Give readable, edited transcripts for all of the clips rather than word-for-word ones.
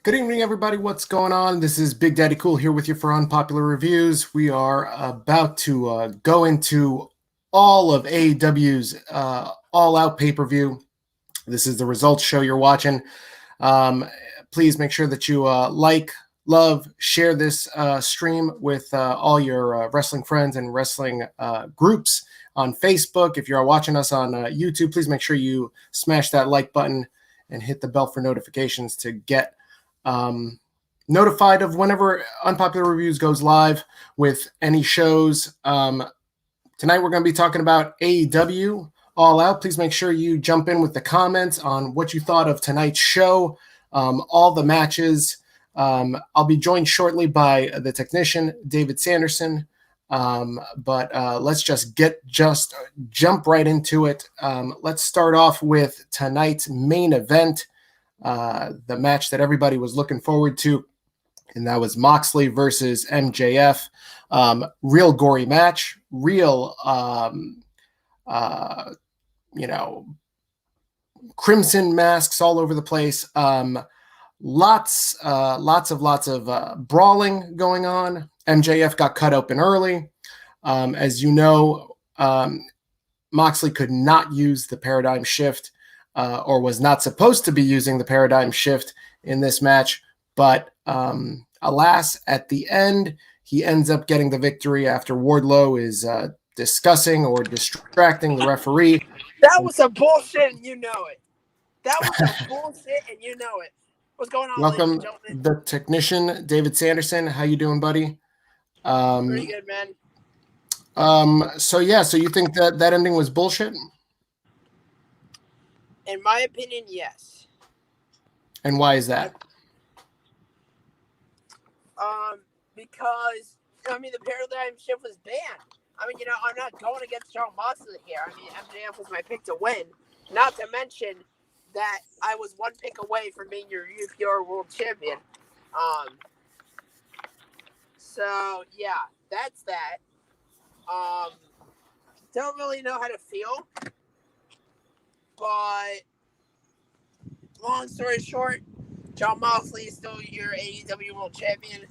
Good evening, everybody. What's going on? This is Big Daddy Cool here with you for Unpopular Reviews. We are about to go into all of AEW's all-out pay-per-view. This is the results show you're watching. Please make sure that you like, love, share this stream with all your wrestling friends and wrestling groups on Facebook. If you're watching us on YouTube, please make sure you smash that like button and hit the bell for notifications to get notified of whenever Unpopular Reviews goes live with any shows. Tonight we're going to be talking about AEW All Out. Please make sure you jump in with the comments on what you thought of tonight's show, all the matches. I'll be joined shortly by the technician, David Sanderson. But let's just jump right into it. Let's start off with tonight's main event. The match that everybody was looking forward to, and that was Moxley versus MJF. Real gory match, real, crimson masks all over the place. Lots of brawling going on. MJF got cut open early. As you know, Moxley could not use the paradigm shift. Or was not supposed to be using the paradigm shift in this match. But alas, at the end, he ends up getting the victory after Wardlow is discussing or distracting the referee. That was some bullshit and you know it. That was some bullshit and you know it. What's going on, Welcome, ladies and gentlemen? the technician, David Sanderson. How you doing, buddy? Pretty good, man. So you think that ending was bullshit? In my opinion, yes. And why is that? Because the paradigm shift was banned. I'm not going against Jon Moxley here. MJF was my pick to win. Not to mention that I was one pick away from being your UPR World Champion. So yeah, that's that. Don't really know how to feel. But long story short, Jon Moxley is still your AEW World Champion.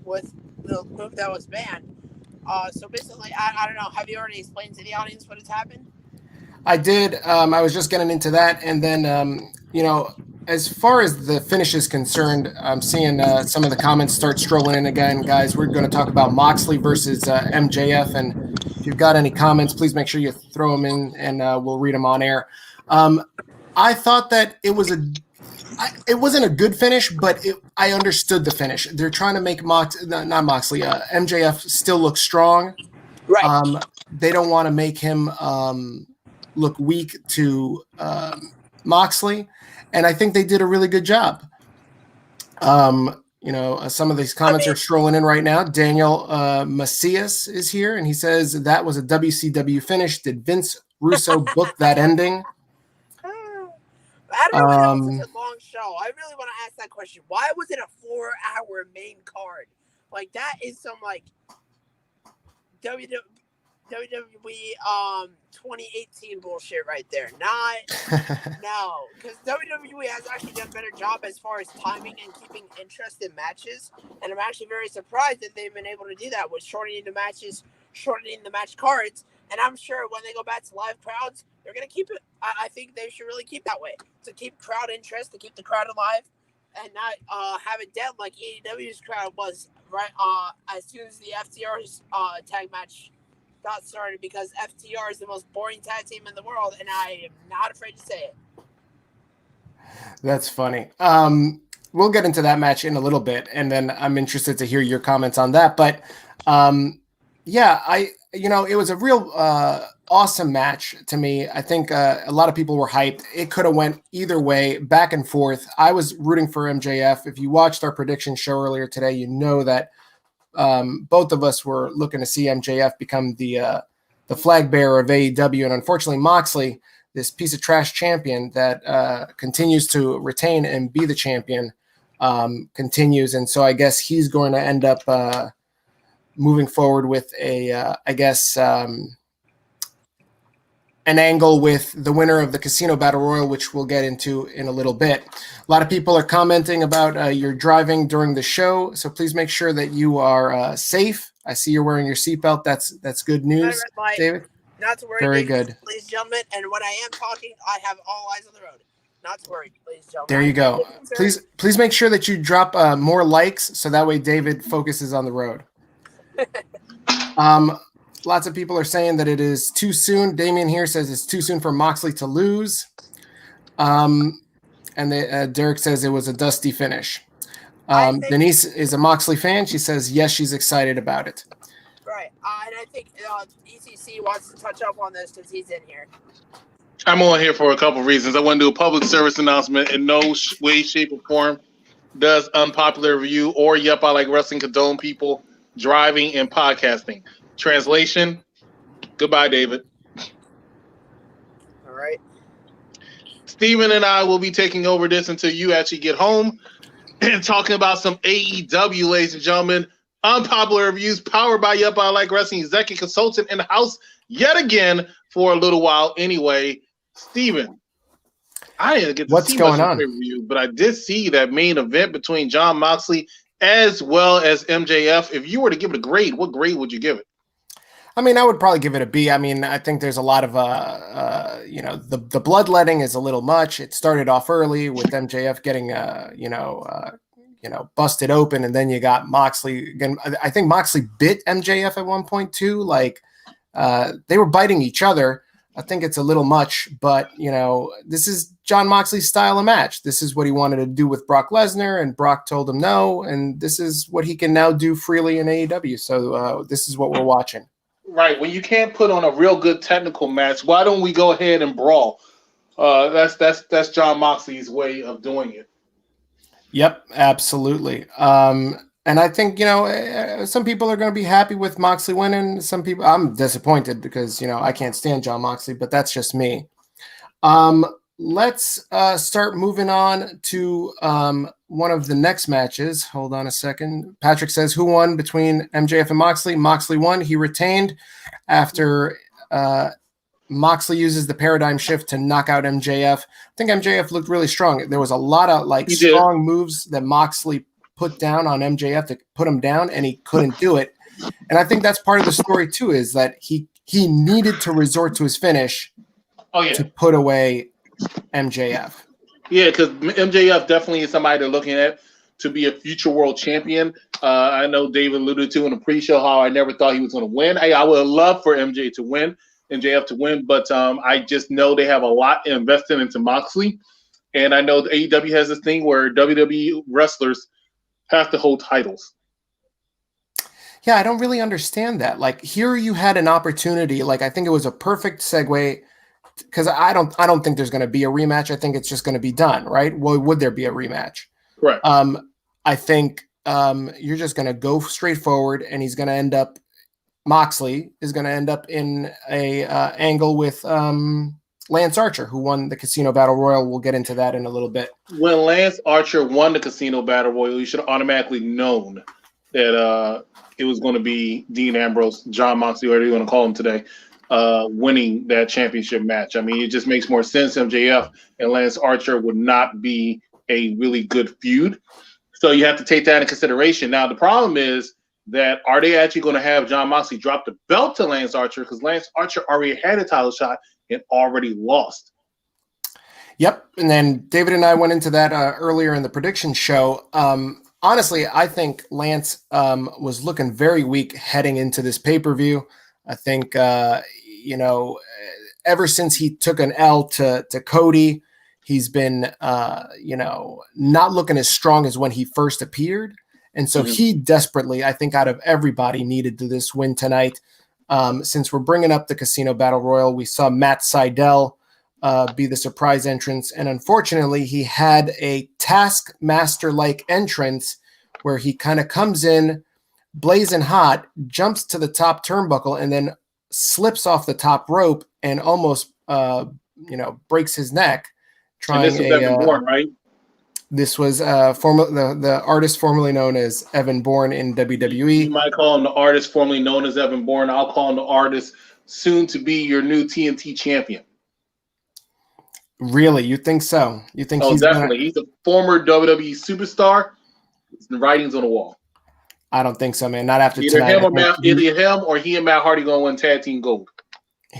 With the move that was banned. So basically, I don't know. Have you already explained to the audience what has happened? I did. I was just getting into that, and then as far as the finish is concerned, I'm seeing some of the comments start strolling in again, guys. We're going to talk about Moxley versus MJF, and if you've got any comments, please make sure you throw them in, and we'll read them on air. I thought that it wasn't a good finish, but I understood the finish. They're trying to make MJF still look strong. Right. They don't want to make him look weak to Moxley. And I think they did a really good job. Some of these comments are strolling in right now. Daniel Macias is here, and he says that was a WCW finish. Did Vince Russo book that ending? I don't know why that was such a long show. I really want to ask that question. Why was it a 4-hour main card? Like, that is some, WWE 2018 bullshit right there. No, because WWE has actually done a better job as far as timing and keeping interest in matches, and I'm actually very surprised that they've been able to do that with shortening the matches, shortening the match cards, and I'm sure when they go back to live crowds, they're going to keep it. I think they should really keep that way, to keep crowd interest, to keep the crowd alive, and not have it dead like AEW's crowd was right as soon as the FTR's tag match got started, because FTR is the most boring tag team in the world, and I am not afraid to say it. That's funny. We'll get into that match in a little bit, and then I'm interested to hear your comments on that. But it was a real awesome match to me. I think a lot of people were hyped. It could have went either way, back and forth. I was rooting for MJF. If you watched our prediction show earlier today, you know that both of us were looking to see MJF become the flag bearer of AEW, and unfortunately Moxley, this piece of trash champion that continues to retain and be the champion, continues, and so I guess he's going to end up moving forward with a an angle with the winner of the Casino Battle Royal, which we'll get into in a little bit. A lot of people are commenting about your driving during the show, so please make sure that you are safe. I see you're wearing your seatbelt. That's good news, David. Not to worry, very David, good. Ladies and gentlemen, and when I am talking, I have all eyes on the road. Not to worry, ladies and gentlemen. There you go. Please make sure that you drop more likes so that way David focuses on the road. Lots of people are saying that it is too soon. Damien here says it's too soon for Moxley to lose. And Derek says it was a dusty finish. Denise is a Moxley fan. She says, yes, she's excited about it. Right. And I think ECC wants to touch up on this because he's in here. I'm on here for a couple of reasons. I want to do a public service announcement. In no way, shape, or form does Unpopular Review or Yep, I Like Wrestling condone people driving and podcasting. Translation, goodbye, David. All right. Steven and I will be taking over this until you actually get home and talking about some AEW, ladies and gentlemen. Unpopular Reviews, powered by Yep, I Like Wrestling, executive consultant in the house yet again for a little while anyway. Steven, I didn't get to see much of pay-per-view, but I did see that main event between Jon Moxley as well as MJF. If you were to give it a grade, what grade would you give it? I mean, I would probably give it a B. I mean, I think there's a lot of, the bloodletting is a little much. It started off early with MJF getting, busted open, and then you got Moxley again. I think Moxley bit MJF at one point too. Like they were biting each other. I think it's a little much, but this is Jon Moxley's style of match. This is what he wanted to do with Brock Lesnar, and Brock told him no, and this is what he can now do freely in AEW. So this is what we're watching. Right. When you can't put on a real good technical match, why don't we go ahead and brawl? That's Jon Moxley's way of doing it. Yep, absolutely. And I think, some people are going to be happy with Moxley winning. Some people, I'm disappointed because, I can't stand Jon Moxley, but that's just me. Let's start moving on to one of the next matches. Hold on a second. Patrick says, who won between MJF and Moxley? Moxley won. He retained after Moxley uses the paradigm shift to knock out MJF. I think MJF looked really strong. There was a lot of strong moves that Moxley put down on MJF to put him down, and he couldn't do it. And I think that's part of the story too, is that he needed to resort to his finish to put away MJF. Yeah, because MJF definitely is somebody they're looking at to be a future world champion. I know David alluded to in the pre-show how I never thought he was going to win. I would love for MJF to win, but I just know they have a lot invested into Moxley. And I know the AEW has this thing where WWE wrestlers have to hold titles. Yeah, I don't really understand that. Like, here you had an opportunity. Like, I think it was a perfect segue, because I don't think there's going to be a rematch. I think it's just going to be done, right? Well, would there be a rematch? Correct. I think you're just going to go straight forward, and he's going to end up. Moxley is going to end up in a angle with Lance Archer, who won the Casino Battle Royal. We'll get into that in a little bit. When Lance Archer won the Casino Battle Royal, you should have automatically known that it was going to be Dean Ambrose, Jon Moxley, whatever you want to call him today, winning that championship match. I mean, it just makes more sense. MJF and Lance Archer would not be a really good feud. So you have to take that into consideration. Now, the problem is that are they actually going to have Jon Moxley drop the belt to Lance Archer, because Lance Archer already had a title shot and already lost. Yep. And then David and I went into that earlier in the prediction show. Honestly, I think Lance was looking very weak heading into this pay-per-view. I think, ever since he took an L to Cody, he's been, not looking as strong as when he first appeared. And so he desperately, I think, out of everybody, needed this win tonight. Since we're bringing up the Casino Battle Royal, we saw Matt Sydal be the surprise entrance. And unfortunately, he had a Taskmaster-like entrance where he kind of comes in blazing hot, jumps to the top turnbuckle, and then slips off the top rope and almost, breaks his neck. And this is Evan Bourne, right? This was the artist formerly known as Evan Bourne in WWE. You might call him the artist formerly known as Evan Bourne. I'll call him the artist soon to be your new TNT champion. Really? You think so? You think Oh, he's definitely. He's a former WWE superstar. The writing's on the wall. I don't think so, man. Not after Either tonight. him or he and Matt Hardy going to win tag team gold.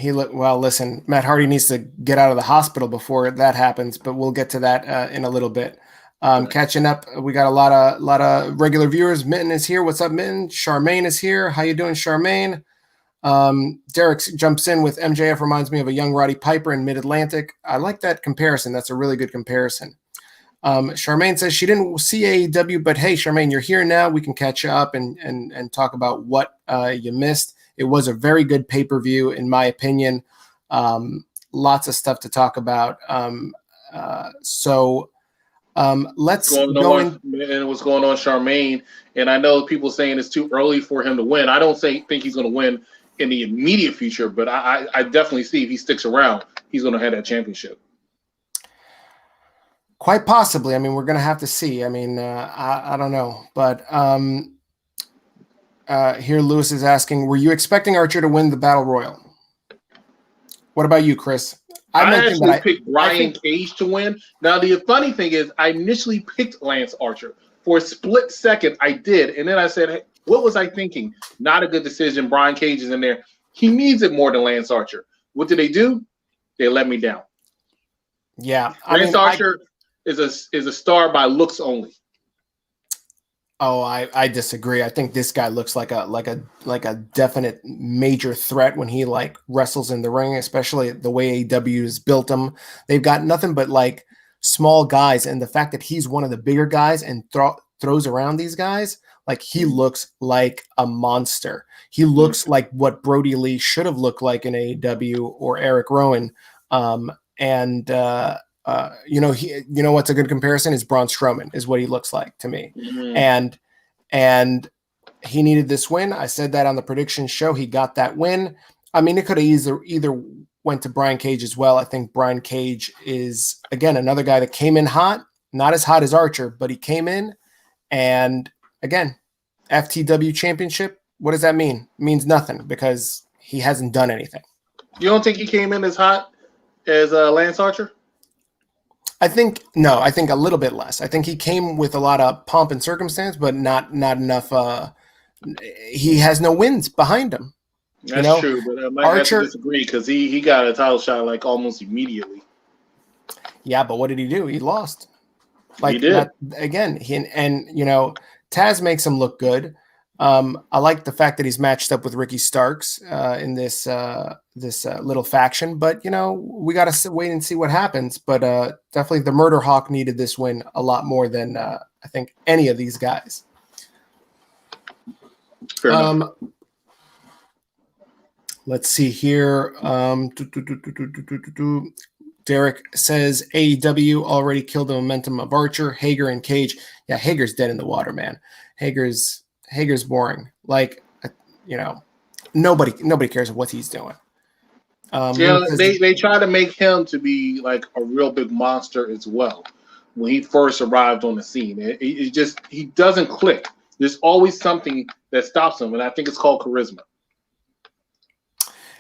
Well. Listen, Matt Hardy needs to get out of the hospital before that happens, but we'll get to that in a little bit. Catching up, we got a lot of regular viewers. Mitten is here. What's up, Mitten? Charmaine is here. How you doing, Charmaine? Derek jumps in with MJF reminds me of a young Roddy Piper in Mid-Atlantic. I like that comparison. That's a really good comparison. Charmaine says she didn't see AEW, but hey, Charmaine, you're here now. We can catch up and talk about what you missed. It was a very good pay-per-view, in my opinion. Lots of stuff to talk about. Let's go in. And what's going on, Charmaine? And I know people saying it's too early for him to win. I don't think he's going to win in the immediate future, but I definitely see if he sticks around, he's going to have that championship. Quite possibly. I mean, we're going to have to see. I mean, I don't know. But here Lewis is asking, were you expecting Archer to win the Battle Royal? What about you, Chris? I actually picked Brian Cage to win. Now, the funny thing is I initially picked Lance Archer. For a split second, I did. And then I said, hey, what was I thinking? Not a good decision. Brian Cage is in there. He needs it more than Lance Archer. What did they do? They let me down. Yeah. Lance Archer is a star by looks only. Oh, I disagree. I think this guy looks like a definite major threat when he like wrestles in the ring, especially the way AEW has built him. They've got nothing but like small guys, and the fact that he's one of the bigger guys and throws around these guys, like he looks like a monster. He looks like what Brody Lee should have looked like in AEW or Eric Rowan. You know what's a good comparison is Braun Strowman is what he looks like to me. Mm-hmm. And he needed this win. I said that on the prediction show. He got that win. I mean, it could have either went to Brian Cage as well. I think Brian Cage is, again, another guy that came in hot, not as hot as Archer, but he came in. And again, FTW championship, what does that mean? It means nothing because he hasn't done anything. You don't think he came in as hot as Lance Archer? I think a little bit less. I think he came with a lot of pomp and circumstance, but not enough. He has no wins behind him. That's true, but I might Archer, have to disagree because he got a title shot like almost immediately. Yeah, but what did he do? He lost. Like he did. Taz makes him look good. I like the fact that he's matched up with Ricky Starks in this little faction, but we got to wait and see what happens. But definitely the Murder Hawk needed this win a lot more than I think any of these guys. Fair enough. Let's see here. Derek says AEW already killed the momentum of Archer, Hager, and Cage. Yeah, Hager's dead in the water, man. Hager's boring. Like, nobody cares what he's doing. They try to make him to be like a real big monster as well. When he first arrived on the scene, he doesn't click. There's always something that stops him, and I think it's called charisma.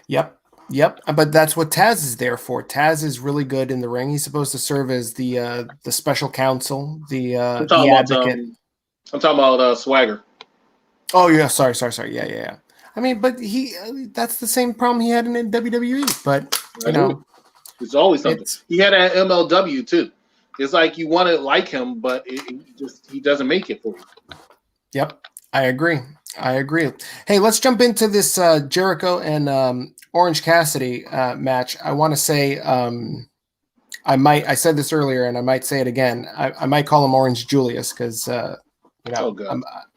Yep. But that's what Taz is there for. Taz is really good in the ring. He's supposed to serve as the special counsel, the advocate. I'm talking about Swagger. Oh yeah, sorry. Yeah. I mean, but that's the same problem he had in WWE. But it's always something. He had an MLW too. It's like you want to like him, but he doesn't make it for you. Yep, I agree. Hey, let's jump into this Jericho and Orange Cassidy match. I want to say I said this earlier, and I might say it again. I might call him Orange Julius because I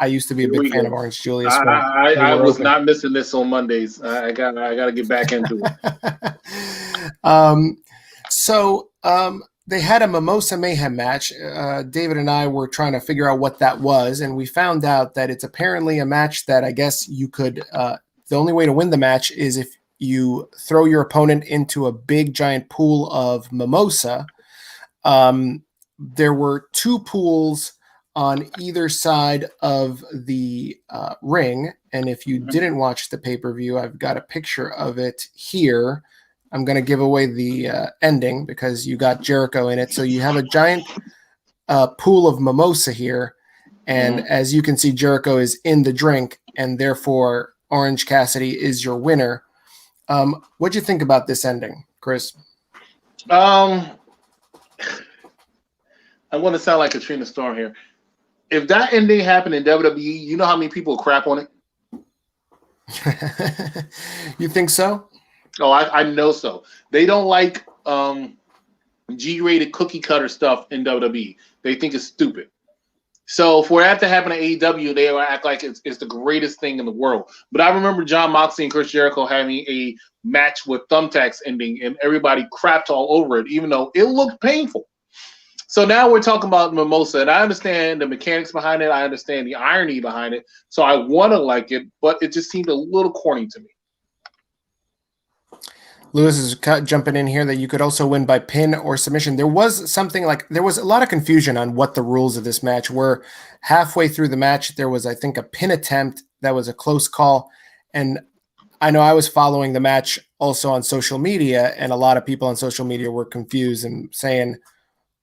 used to be a big fan of Orange Julius. I was not missing this on Mondays. I got to get back into it. They had a Mimosa Mayhem match. David and I were trying to figure out what that was, and we found out that it's apparently a match that I guess you could. The only way to win the match is if you throw your opponent into a big giant pool of mimosa. There were two pools on either side of the ring. And if you didn't watch the pay-per-view, I've got a picture of it here. I'm going to give away the ending because you got Jericho in it. So you have a giant pool of mimosa here. And as you can see, Jericho is in the drink, and therefore Orange Cassidy is your winner. What'd you think about this ending, Chris? I want to sound like Katrina Storm here. If that ending happened in WWE, you know how many people crap on it? You think so? Oh, I know so. They don't like G-rated cookie cutter stuff in WWE. They think it's stupid. So for that to happen at AEW, they will act like it's the greatest thing in the world. But I remember Jon Moxley and Chris Jericho having a match with thumbtacks ending, and everybody crapped all over it, even though it looked painful. So now we're talking about Mimosa, and I understand the mechanics behind it. I understand the irony behind it. So I want to like it, but it just seemed a little corny to me. Lewis is jumping in here that you could also win by pin or submission. There was a lot of confusion on what the rules of this match were. Halfway through the match, there was, I think, a pin attempt that was a close call. And I know I was following the match also on social media, and a lot of people on social media were confused and saying,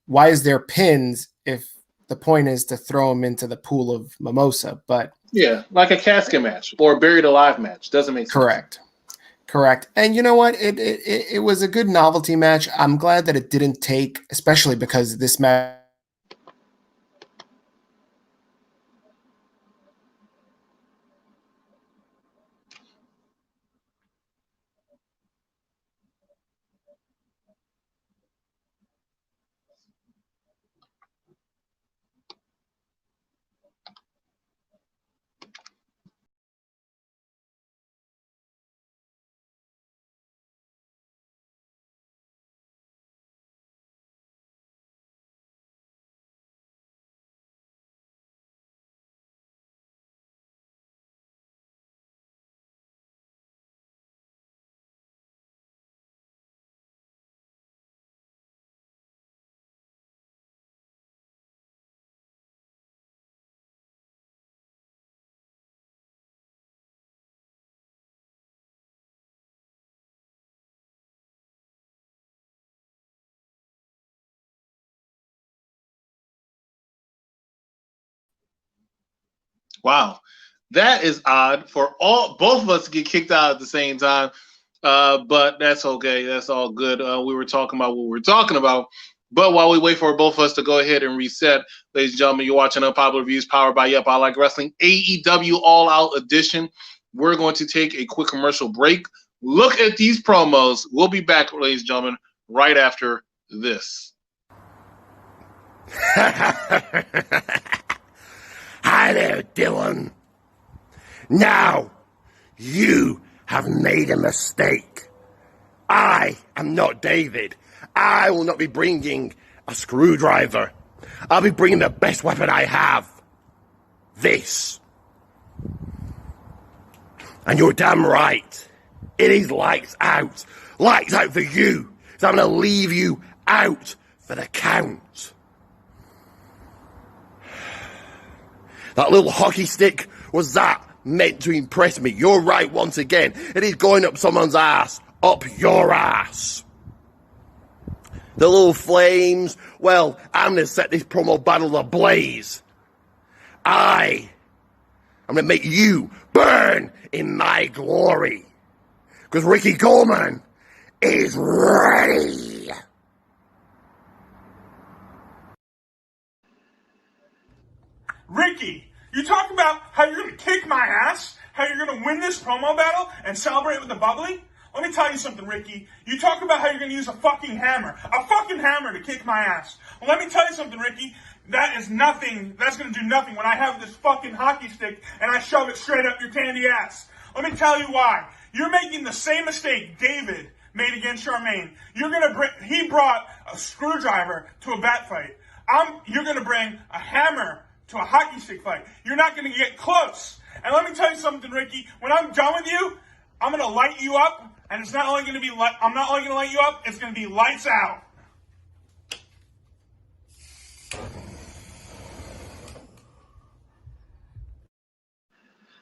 why is there pins if the point is to throw them into the pool of mimosa? But yeah, like a casket match or a buried alive match. Doesn't make sense. Correct. And you know what? It was a good novelty match. I'm glad that it didn't take, especially because this match. Wow, that is odd for both of us to get kicked out at the same time. But that's okay. That's all good. We were talking about what we were talking about. But while we wait for both of us to go ahead and reset, ladies and gentlemen, you're watching Unpopular Reviews powered by Yep, I Like Wrestling, AEW All Out Edition. We're going to take a quick commercial break. Look at these promos. We'll be back, ladies and gentlemen, right after this. Hi there, Dylan. Now, you have made a mistake. I am not David. I will not be bringing a screwdriver. I'll be bringing the best weapon I have. This. And you're damn right. It is lights out. Lights out for you. So I'm going to leave you out for the count. That little hockey stick, was that meant to impress me? You're right once again. It is going up someone's ass. Up your ass. The little flames, well, I'm going to set this promo battle ablaze. I'm going to make you burn in my glory. Because Ricky Coleman is ready. Ricky, you talk about how you're going to kick my ass, how you're going to win this promo battle and celebrate with the bubbly? Let me tell you something, Ricky. You talk about how you're going to use a fucking hammer to kick my ass. Well, let me tell you something, Ricky. That is nothing. That's going to do nothing when I have this fucking hockey stick and I shove it straight up your candy ass. Let me tell you why. You're making the same mistake David made against Charmaine. He brought a screwdriver to a bat fight. You're going to bring a hammer to a hockey stick fight. You're not going to get close. And let me tell you something, Ricky. When I'm done with you, I'm going to light you up. And it's not only going to be I'm not only going to light you up, it's going to be lights out.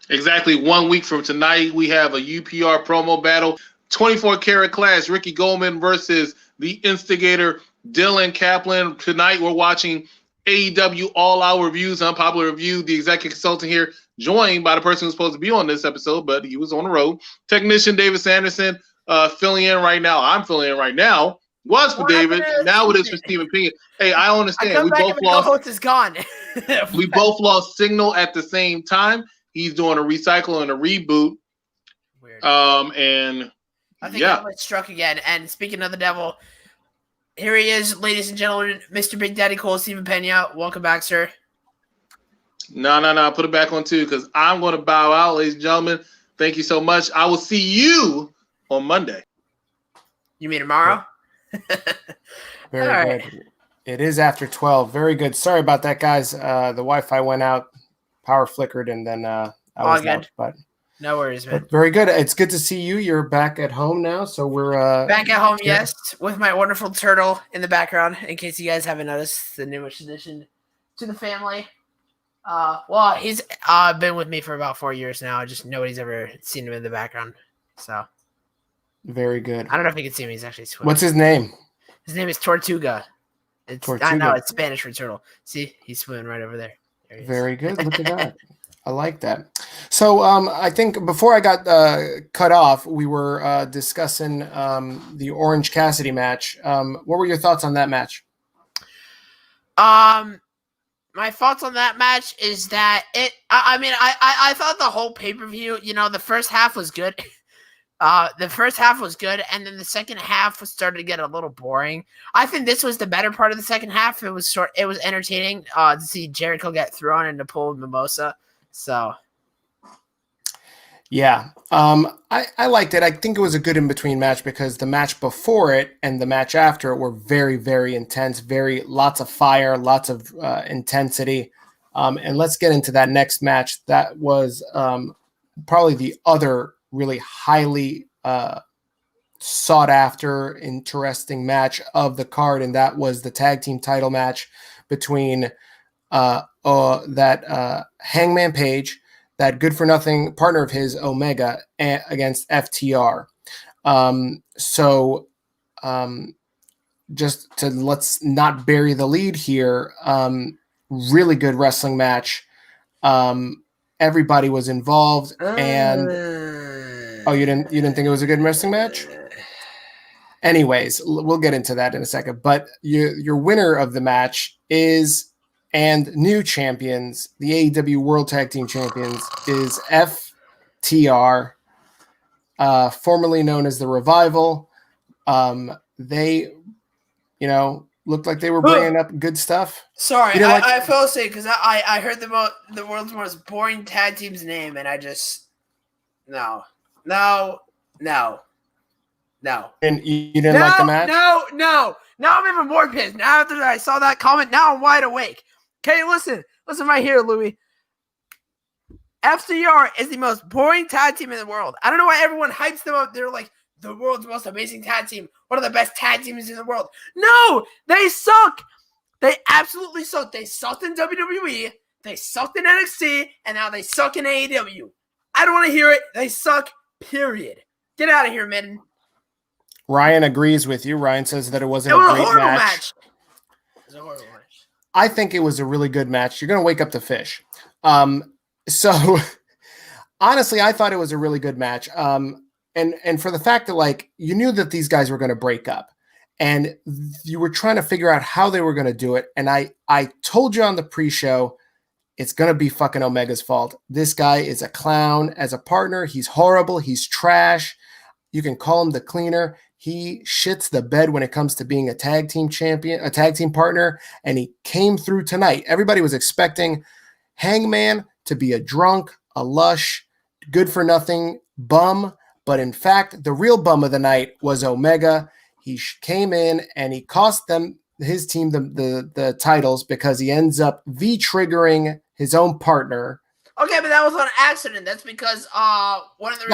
Exactly 1 week from tonight, we have a UPR promo battle. 24 karat class, Ricky Goldman versus the instigator, Dylan Kaplan. Tonight, we're watching AEW All Out Reviews, Unpopular Review. The executive consultant here, joined by the person who's supposed to be on this episode, but he was on the road. Technician David Sanderson filling in right now. I'm filling in right now. Was for David. Now it is for Stephen Pinion. Hey, I understand. We both lost. Co-host is gone. We both lost signal at the same time. He's doing a recycle and a reboot. Weird. And I think I was struck again. And speaking of the devil, here he is, ladies and gentlemen, Mr. Big Daddy Cole, Stephen Pena. Welcome back, sir. No. Put it back on too, because I'm going to bow out, ladies and gentlemen. Thank you so much. I will see you on Monday. You mean tomorrow? Very good. It is after 12. Very good. Sorry about that, guys. The Wi-Fi went out, power flickered, and then I was out. But no worries, man. Very good. It's good to see you. You're back at home now, so we're back at home. Yes, with my wonderful turtle in the background. In case you guys haven't noticed, the newest addition to the family. Well, he's been with me for about 4 years now. Just nobody's ever seen him in the background. So very good. I don't know if you can see him. He's actually swimming. What's his name? His name is Tortuga. I know it's Spanish for turtle. See, he's swimming right over there. Very good. Look at that. I like that. So I think before I got cut off, we were discussing the Orange Cassidy match. What were your thoughts on that match? My thoughts on that match is that I thought the whole pay-per-view, the first half was good. And then the second half started to get a little boring. I think this was the better part of the second half. It was entertaining to see Jericho get thrown into pool of mimosa. So, yeah, I liked it. I think it was a good in-between match because the match before it and the match after it were very, very intense. Lots of fire, lots of intensity. And let's get into that next match. That was probably the other really highly sought after, interesting match of the card, and that was the tag team title match between that Hangman Page, that good for nothing partner of his, Omega, against FTR. Just to let's not bury the lead here. Really good wrestling match. Everybody was involved, and you didn't think it was a good wrestling match? Anyways, we'll get into that in a second. But your winner of the match is, and new champions, the AEW World Tag Team Champions, is FTR, formerly known as the Revival. They, looked like they were bringing up good stuff. Sorry, I fell asleep because I heard the world's most boring tag team's name, and I just no. And you didn't like the match? No. Now I'm even more pissed. Now after I saw that comment, now I'm wide awake. Okay, listen right here, Louie. FTR is the most boring tag team in the world. I don't know why everyone hypes them up. They're like the world's most amazing tag team, one of the best tag teams in the world. No, they suck. They absolutely suck. They sucked in WWE, they sucked in NXT, and now they suck in AEW. I don't want to hear it. They suck, period. Get out of here, man. Ryan agrees with you. Ryan says that it wasn't a great match. It was a horrible match. I think it was a really good match. You're going to wake up the fish. So honestly, I thought it was a really good match. And for the fact that you knew that these guys were going to break up and you were trying to figure out how they were going to do it. And I told you on the pre-show, it's going to be fucking Omega's fault. This guy is a clown as a partner. He's horrible. He's trash. You can call him the cleaner. He shits the bed when it comes to being a tag team champion, a tag team partner. And he came through tonight. Everybody was expecting Hangman to be a drunk, a lush, good for nothing bum. But in fact, the real bum of the night was Omega. He came in and he cost his team the titles because he ends up V-triggering his own partner. Okay, but that was on accident. That's because one of the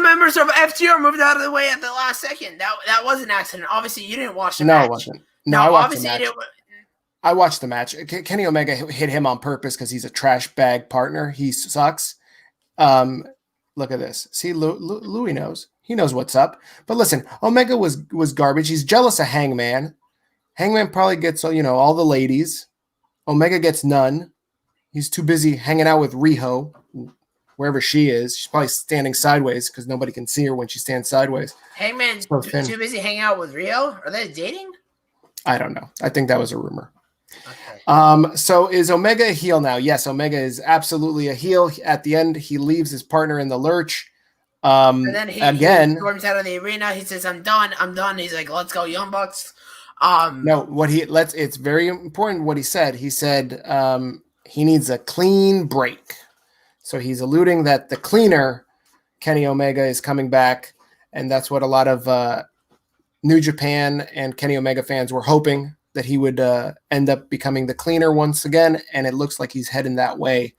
members of FTR moved out of the way at the last second. That was an accident. Obviously, you didn't watch the match. No, it wasn't. No, I watched the match. I watched the match. Kenny Omega hit him on purpose because he's a trash bag partner. He sucks. Look at this. See, Louis knows. He knows what's up. But listen, Omega was garbage. He's jealous of Hangman. Hangman probably gets, all the ladies. Omega gets none. He's too busy hanging out with Riho, wherever she is. She's probably standing sideways because nobody can see her when she stands sideways. Hangman's too busy hanging out with Rio? Are they dating? I don't know. I think that was a rumor. Okay. So is Omega a heel now? Yes, Omega is absolutely a heel. At the end, he leaves his partner in the lurch. And then he storms he out of the arena. He says, I'm done. He's like, let's go, Young Bucks. It's very important what he said. He said he needs a clean break. So he's alluding that the cleaner, Kenny Omega, is coming back. And that's what a lot of New Japan and Kenny Omega fans were hoping, that he would end up becoming the cleaner once again. And it looks like he's heading that way.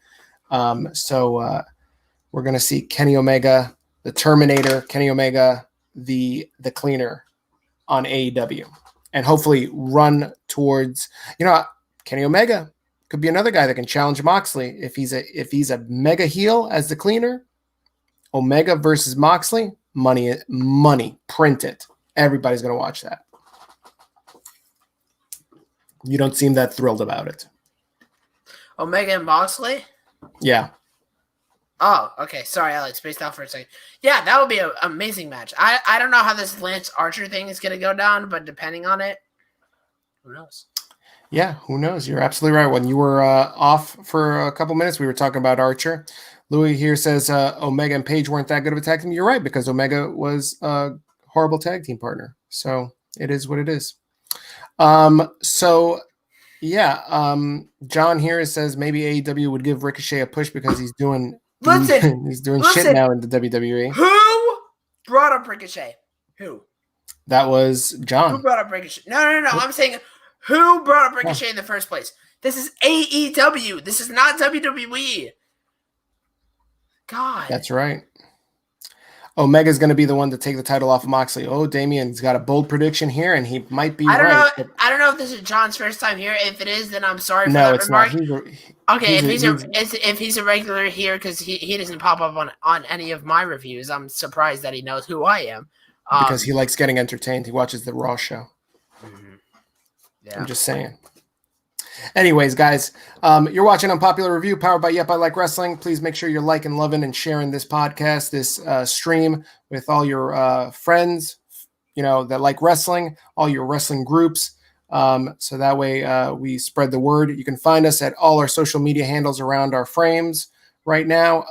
So we're going to see Kenny Omega, the Terminator, Kenny Omega, the cleaner on AEW. And hopefully run towards, Kenny Omega could be another guy that can challenge Moxley if he's a mega heel as the cleaner. Omega versus Moxley, money, print it. Everybody's going to watch that. You don't seem that thrilled about it. Omega and Moxley? Yeah. Oh, okay. Sorry, I spaced out for a second. Yeah, that would be an amazing match. I don't know how this Lance Archer thing is going to go down, but depending on it, who knows? Yeah, who knows? You're absolutely right. When you were off for a couple minutes, we were talking about Archer. Louis here says Omega and Page weren't that good of a tag team. You're right, because Omega was a horrible tag team partner. So it is what it is. John here says maybe AEW would give Ricochet a push because he's doing shit now in the WWE. Who brought up Ricochet? Who? That was John. Who brought up Ricochet? No. I'm saying who brought up Ricochet in the first place? This is AEW. This is not WWE. God. That's right. Omega's going to be the one to take the title off of Moxley. Oh, Damien's got a bold prediction here, and he might be right. I don't know if this is John's first time here. If it is, then I'm sorry for that remark. No, it's not. If he's a regular here, because he doesn't pop up on any of my reviews, I'm surprised that he knows who I am. Because he likes getting entertained. He watches the Raw show. Mm-hmm. Yeah. I'm just saying. Anyways, guys, you're watching Unpopular Review, powered by Yep, I Like Wrestling. Please make sure you're liking, loving, and sharing this podcast, this stream with all your friends, that like wrestling, all your wrestling groups. So that way we spread the word. You can find us at all our social media handles around our frames right now.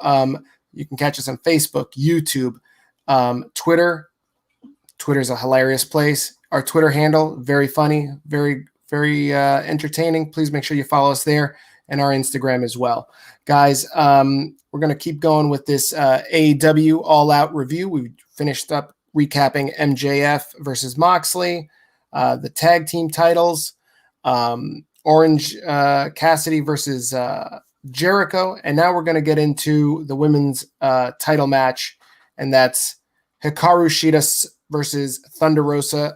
You can catch us on Facebook, YouTube, Twitter. Twitter's a hilarious place. Our Twitter handle, very funny, very entertaining. Please make sure you follow us there, and our Instagram as well. Guys, we're going to keep going with this AEW All Out review. We finished up recapping MJF versus Moxley, the tag team titles, Orange Cassidy versus Jericho, and now we're going to get into the women's title match, and that's Hikaru Shida versus Thunder Rosa.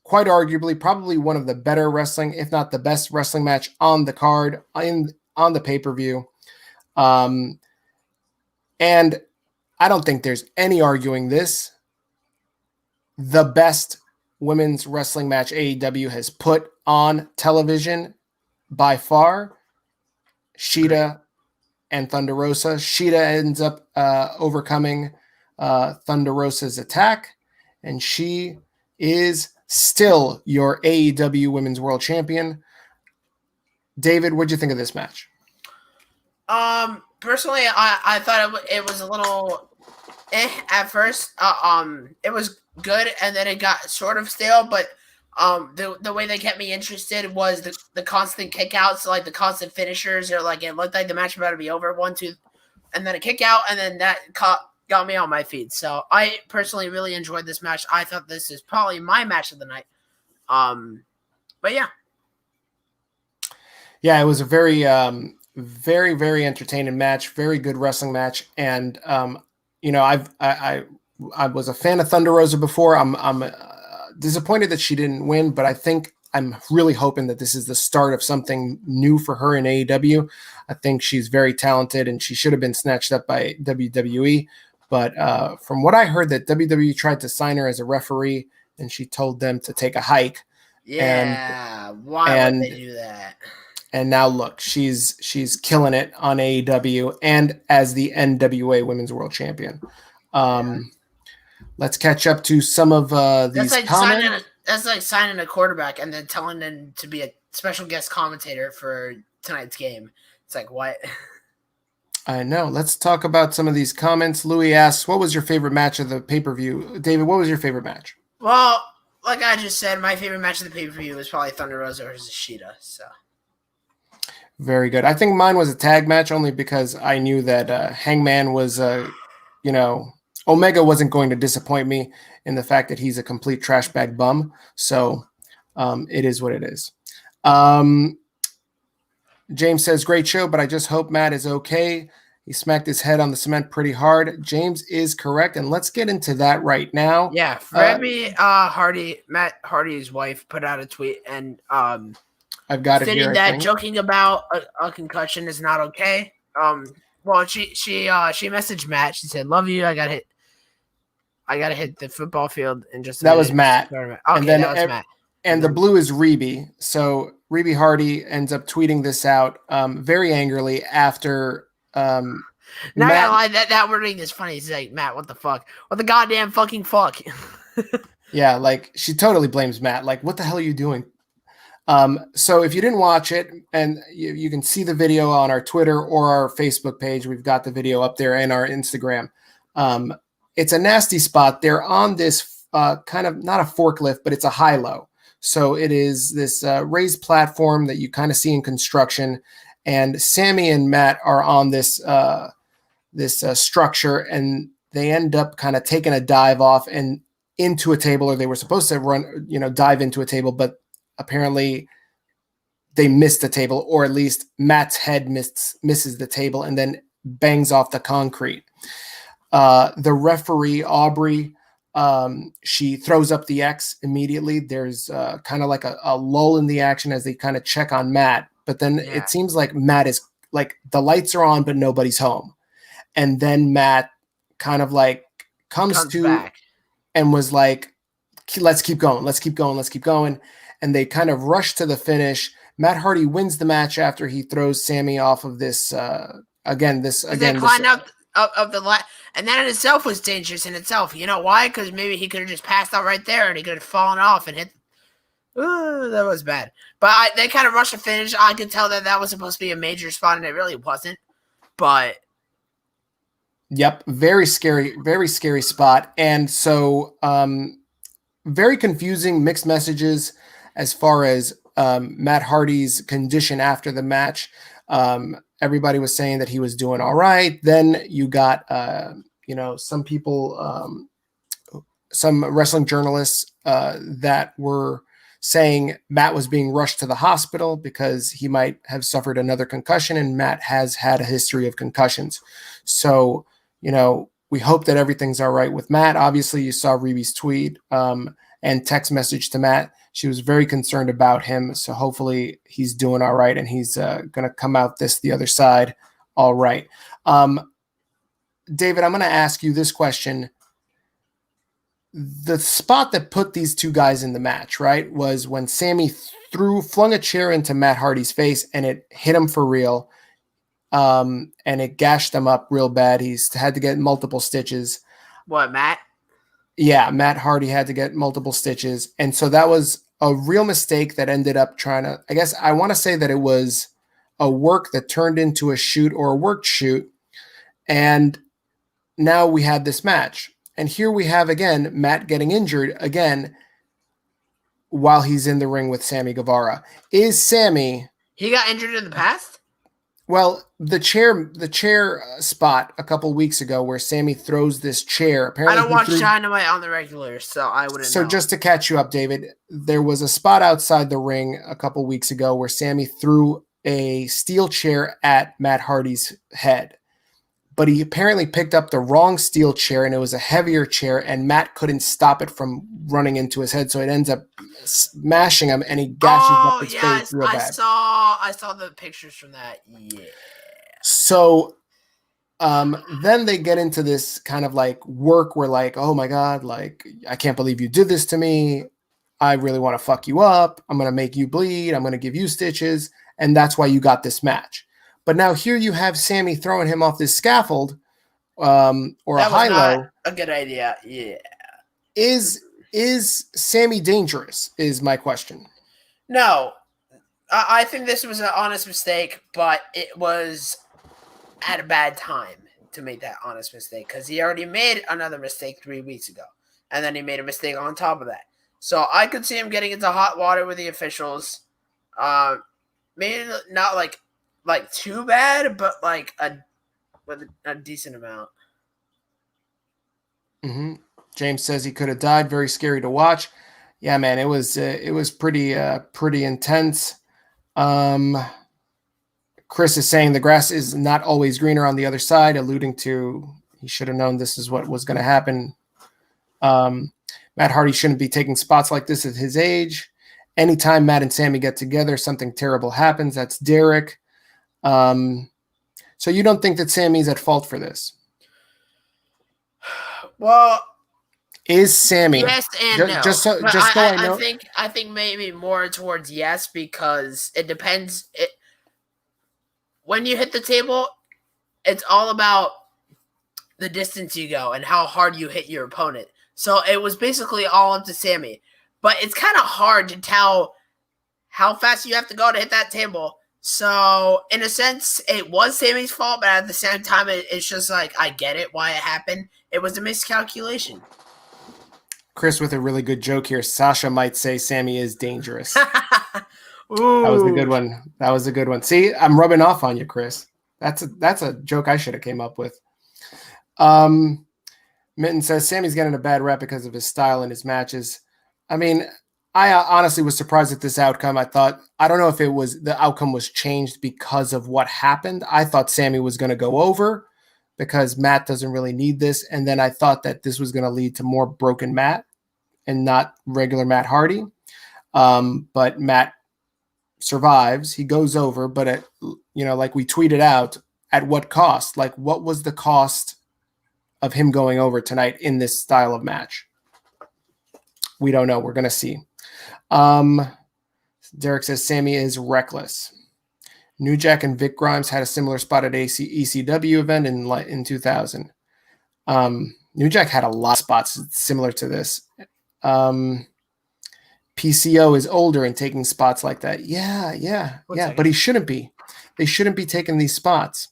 Quite arguably, probably one of the better wrestling, if not the best wrestling match on the card, on the pay-per-view. And I don't think there's any arguing this. The best women's wrestling match AEW has put on television by far, Shida and Thunder Rosa. Shida ends up overcoming Thunder Rosa's attack, and she is still your AEW Women's World Champion. David, what'd you think of this match? Personally, I thought it was a little at first. It was good, and then it got sort of stale, but the way they kept me interested was the constant kickouts, like the constant finishers, or like it looked like the match about to be over, 1, 2, and then a kick out, and then that got me on my feet. So I personally really enjoyed this match. I thought this is probably my match of the night. But yeah. Yeah, it was a very, very, very entertaining match. Very good wrestling match. And, I was a fan of Thunder Rosa before. I'm disappointed that she didn't win, but I think I'm really hoping that this is the start of something new for her in AEW. I think she's very talented, and she should have been snatched up by WWE. But from what I heard, that WWE tried to sign her as a referee, and she told them to take a hike. Yeah, why would they do that? And now look, she's killing it on AEW and as the NWA Women's World Champion. Let's catch up to some of these comments. That's like signing a quarterback and then telling them to be a special guest commentator for tonight's game. It's like, what? I know. Let's talk about some of these comments. Louis asks, what was your favorite match of the pay-per-view? David, what was your favorite match? Well, like I just said, my favorite match of the pay-per-view was probably Thunder Rosa versus Shida. So very good. I think mine was a tag match only because I knew that Hangman was, Omega wasn't going to disappoint me in the fact that he's a complete trash bag bum. So it is what it is. James says, great show, but I just hope Matt is okay. He smacked his head on the cement pretty hard. James is correct, and let's get into that right now. Yeah, Matt Hardy's wife put out a tweet, and I've got it here. That joking about a concussion is not okay. Well, she messaged Matt. She said, "Love you. I got hit the football field and just." That was Matt. Okay, that was Matt. And the blue is Reby. So Reby Hardy ends up tweeting this out very angrily after. Not gonna lie, that wording is funny. He's like, Matt, what the fuck? What the goddamn fucking fuck? Yeah, like she totally blames Matt. Like, what the hell are you doing? So if you didn't watch it, and you can see the video on our Twitter or our Facebook page, we've got the video up there, and our Instagram. It's a nasty spot. They're on this kind of not a forklift, but it's a high-low. So it is this raised platform that you kind of see in construction, and Sammy and Matt are on this structure, and they end up kind of taking a dive off and into a table, or they were supposed to dive into a table, but apparently they missed the table, or at least Matt's head misses the table and then bangs off the concrete. The referee, Aubrey, she throws up the X immediately. There's kind of like a lull in the action as they kind of check on Matt. But then it seems like Matt is like the lights are on, but nobody's home. And then Matt kind of like comes to back and was like, let's keep going. Let's keep going. Let's keep going. And they kind of rush to the finish. Matt Hardy wins the match after he throws Sammy off of this. They climbed up of the ladder, and that in itself was dangerous in itself. You know why? Because maybe he could have just passed out right there, and he could have fallen off and hit. Ooh, that was bad. But they kind of rushed to finish. I could tell that was supposed to be a major spot, and it really wasn't. But yep, very scary spot. And so, very confusing, mixed messages as far as Matt Hardy's condition after the match. Everybody was saying that he was doing all right. Then you got, some people, some wrestling journalists that were saying Matt was being rushed to the hospital because he might have suffered another concussion, and Matt has had a history of concussions. So, we hope that everything's all right with Matt. Obviously, you saw Reby's tweet and text message to Matt. She was very concerned about him. So hopefully he's doing all right, and he's going to come out the other side all right. David, I'm going to ask you this question. The spot that put these two guys in the match, right, was when Sammy flung a chair into Matt Hardy's face, and it hit him for real. And it gashed him up real bad. He's had to get multiple stitches. What, Matt? Yeah, Matt Hardy had to get multiple stitches. And so that was a real mistake that ended up I want to say that it was a work that turned into a shoot, or a worked shoot. And now we had this match. And here we have, again, Matt getting injured again while he's in the ring with Sammy Guevara. Is Sammy... He got injured in the past? Well, the chair spot a couple weeks ago where Sammy throws this chair. Apparently, I don't watch Dynamite on the regular, so I wouldn't know. So just to catch you up, David, there was a spot outside the ring a couple weeks ago where Sammy threw a steel chair at Matt Hardy's head. but he apparently picked up the wrong steel chair, and it was a heavier chair, and Matt couldn't stop it from running into his head, so it ends up smashing him, and he gashes up his face real bad. I saw the pictures from that. Yeah. So then they get into this kind of like work where like, oh my God, like, I can't believe you did this to me. I really want to fuck you up. I'm going to make you bleed. I'm going to give you stitches. And that's why you got this match. But now here you have Sammy throwing him off this scaffold or that a high-low. A good idea. Yeah. Is Sammy dangerous is my question. No. I think this was an honest mistake, but it was at a bad time to make that honest mistake because he already made another mistake 3 weeks ago. And then he made a mistake on top of that. So I could see him getting into hot water with the officials. Maybe not like too bad, but like with a decent amount. Mm-hmm. James says he could have died. Very scary to watch. Yeah, man, it was pretty intense. Chris is saying the grass is not always greener on the other side, alluding to he should have known this is what was going to happen. Matt Hardy shouldn't be taking spots like this at his age. Anytime Matt and Sammy get together, something terrible happens. That's Derek. So you don't think that Sammy's at fault for this? Well, is Sammy? Yes and no. I know. I think maybe more towards yes because it depends. When you hit the table, it's all about the distance you go and how hard you hit your opponent. So it was basically all up to Sammy. But it's kind of hard to tell how fast you have to go to hit that table. So, in a sense, it was Sammy's fault, but at the same time, it's just like, I get it, why it happened. It was a miscalculation. Chris with a really good joke here. Sasha might say Sammy is dangerous. That was a good one. That was a good one. See, I'm rubbing off on you, Chris. That's a joke I should have came up with. Mitten says Sammy's getting a bad rep because of his style in his matches. I mean, I honestly was surprised at this outcome. I don't know if the outcome was changed because of what happened. I thought Sammy was going to go over because Matt doesn't really need this. And then I thought that this was going to lead to more broken Matt and not regular Matt Hardy. But Matt survives. He goes over, but like we tweeted out, at what cost? Like, what was the cost of him going over tonight in this style of match? We don't know. We're going to see. Derek says Sammy is reckless. New Jack and Vic Grimes had a similar spot at ECW event in 2000. New Jack had a lot of spots similar to this. PCO is older and taking spots like that. Yeah. But he shouldn't be. They shouldn't be taking these spots.